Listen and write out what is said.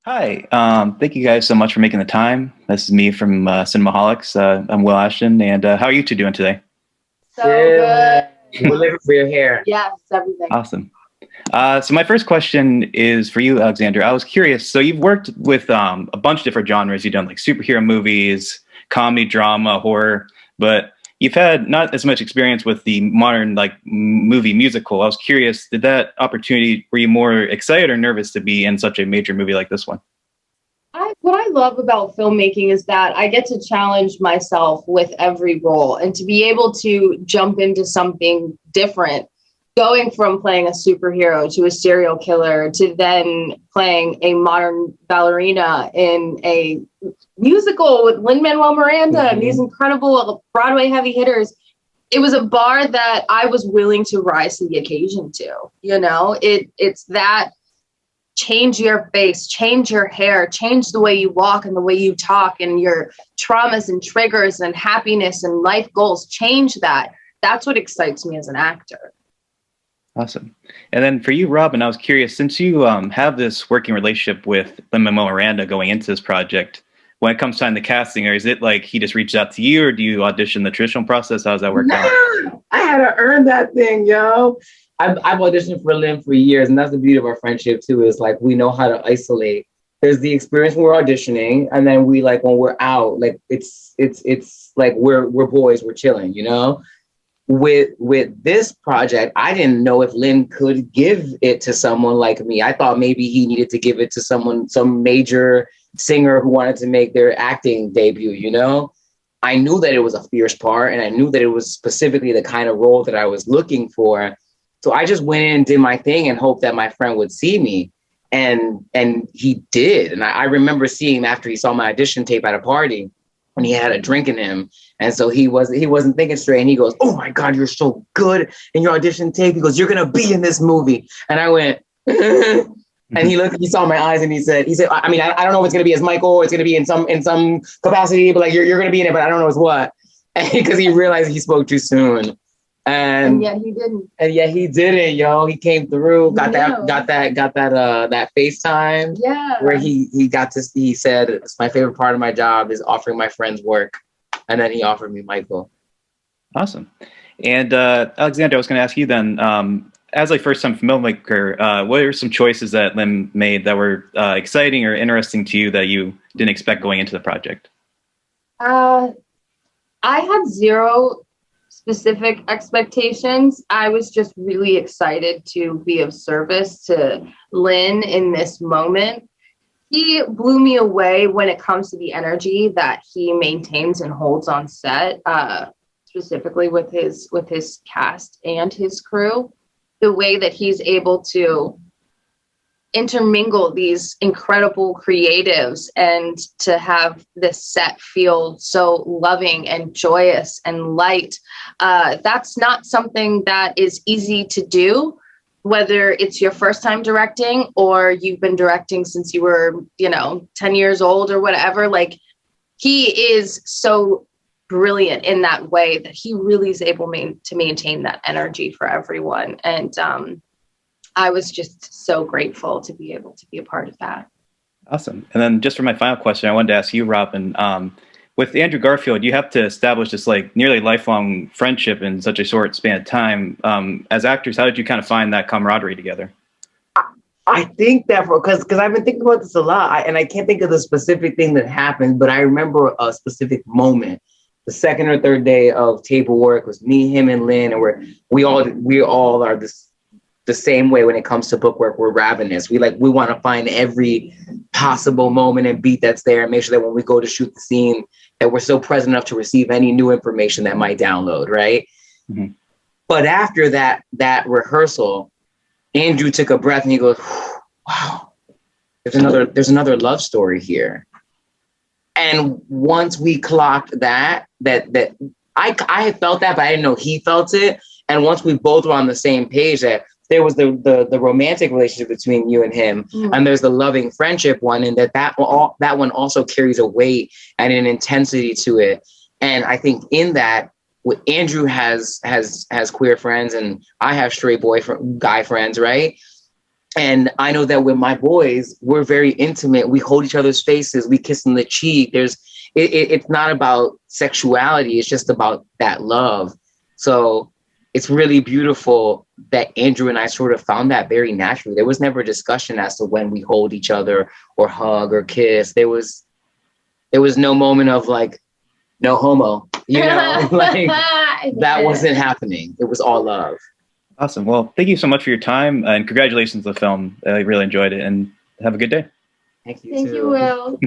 Hi, thank you guys so much for making the time. This is me from Cinemaholics. I'm Will Ashton, and how are you two doing today? So good. We're living for your hair. Yes, everything. Awesome. So my first question is for you, Alexandra. I was curious. So you've worked with a bunch of different genres. You've done like superhero movies, comedy, drama, horror, but you've had not as much experience with the modern like movie musical. I was curious, did that opportunity, were you more excited or nervous to be in such a major movie like this one? What I love about filmmaking is that I get to challenge myself with every role and to be able to jump into something different, going from playing a superhero to a serial killer to then playing a modern ballerina in a musical with Lin-Manuel Miranda and these incredible Broadway heavy hitters. It was a bar that I was willing to rise to the occasion to. It's that change your face, change your hair, change the way you walk and the way you talk and your traumas and triggers and happiness and life goals, change that. That's what excites me as an actor. Awesome. And then for you, Robin, I was curious, since you have this working relationship with Lin-Manuel Miranda going into this project, when it comes time to casting, or is it like he just reached out to you, or do you audition the traditional process? How does that work out? I had to earn that thing, yo. I've auditioned for Lynn for years, and that's the beauty of our friendship too. Is like we know how to isolate. There's the experience when we're auditioning, and then we like when we're out, like it's like we're boys, we're chilling, you know. With this project, I didn't know if Lynn could give it to someone like me. I thought maybe he needed to give it to someone, some major singer who wanted to make their acting debut, you know. I knew that it was a fierce part, and I knew that it was specifically the kind of role that I was looking for. So I just went in and did my thing and hoped that my friend would see me. And he did. And I remember seeing him after he saw my audition tape at a party when he had a drink in him. And so he wasn't thinking straight. And he goes, "Oh my God, you're so good in your audition tape." He goes, "You're going to be in this movie." And I went, and he saw my eyes and he said, I mean, I don't know if it's going to be as Michael, or it's going to be in some capacity, but like, you're going to be in it, but I don't know as what. Because he realized he spoke too soon. And yet he didn't. And yet he didn't, yo. He came through, got that FaceTime. Yeah. Where he said, "It's my favorite part of my job is offering my friends work." And then he offered me Michael. Awesome. And Alexander, I was going to ask you then, as a first-time filmmaker, what are some choices that Lynn made that were exciting or interesting to you that you didn't expect going into the project? I had zero specific expectations. I was just really excited to be of service to Lynn in this moment. He blew me away when it comes to the energy that he maintains and holds on set, specifically with his cast and his crew. The way that he's able to intermingle these incredible creatives and to have this set feel so loving and joyous and light. That's not something that is easy to do, whether it's your first time directing or you've been directing since you were, 10 years old or whatever. Like, he is so brilliant in that way that he really is able to maintain that energy for everyone. And I was just so grateful to be able to be a part of that. Awesome. And then just for my final question, I wanted to ask you, Robin, with Andrew Garfield, you have to establish this like nearly lifelong friendship in such a short span of time. As actors, how did you kind of find that camaraderie together? I think that because I've been thinking about this a lot, and I can't think of the specific thing that happened, but I remember a specific moment. The second or third day of table work was me, him, and Lynn, and we all are the same way when it comes to book work. We're ravenous. We want to find every possible moment and beat that's there, and make sure that when we go to shoot the scene, that we're so present enough to receive any new information that might download, right? Mm-hmm. But after that rehearsal, Andrew took a breath and he goes, "Wow, there's another love story here." And once we clocked that I had felt that, but I didn't know he felt it. And once we both were on the same page, that there was the romantic relationship between you and him, and there's the loving friendship one, and that one also carries a weight and an intensity to it. And I think in that, Andrew has queer friends, and I have straight guy friends, right? And I know that with my boys, we're very intimate. We hold each other's faces. We kiss on the cheek. It's not about sexuality. It's just about that love. So it's really beautiful that Andrew and I sort of found that very naturally. There was never a discussion as to when we hold each other or hug or kiss. There was no moment of like, no homo, you know, like that wasn't happening. It was all love. Awesome. Well, thank you so much for your time and congratulations on the film. I really enjoyed it and have a good day. Thank you. Thank you, Will.